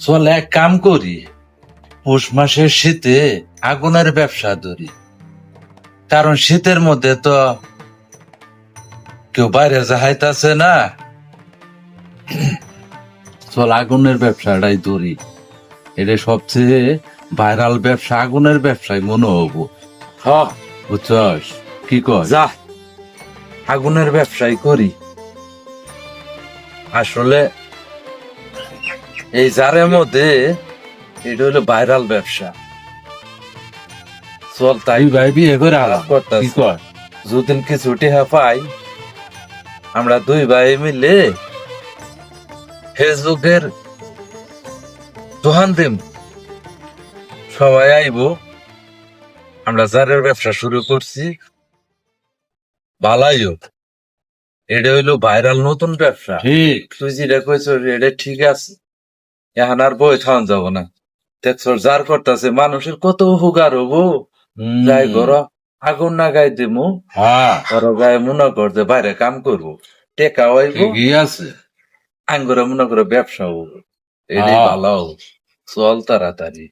চল এক কাম করি, পৌষ মাসের শীতে আগুনের ব্যবসা ধরি। কারণ শীতের মধ্যে তো কেউ বাইরে যাইতাছে না। চল আগুনের ব্যবসাটাই ধরি, এটা সবচেয়ে ভাইরাল ব্যবসা, আগুনের ব্যবসায় মনে হবো। হ বুঝছস কি কর? যা। আগুনের ব্যবসায় করি। আসলে এই জারের মধ্যে এটা হলো ভাইরাল ব্যবসা। চল তাই ভাই বিয়ে করে আলাপ করতাছি। কি কর? যদিন কিছু টেহা পাই, আমরা দুই ভাই মিলে ফেসবুকের দোকান দিম, সবাই আইবো। আমরা জারের ব্যবসা শুরু করছি, ভালাই হোক। এটা হইলো ভাইরাল নতুন ব্যবসা। ঠিক। তুই যেটা কইছ এটা ঠিক আছে, এখন আর বই খাওয়ান যাব না। দেখছ যার করতেছে মানুষের কত উপকার হবো। যাই ঘর আগুন না গাই দিমু, হ্যাঁ ঘর গায়ে মনে করতে বাইরে কাম করবো, টেকা হইব, ঠিকই আছে। আঙ্গুরে মনে করে ব্যবসা হবো। এটাই হ্যাঁ। ভালো। চল তাড়াতাড়ি।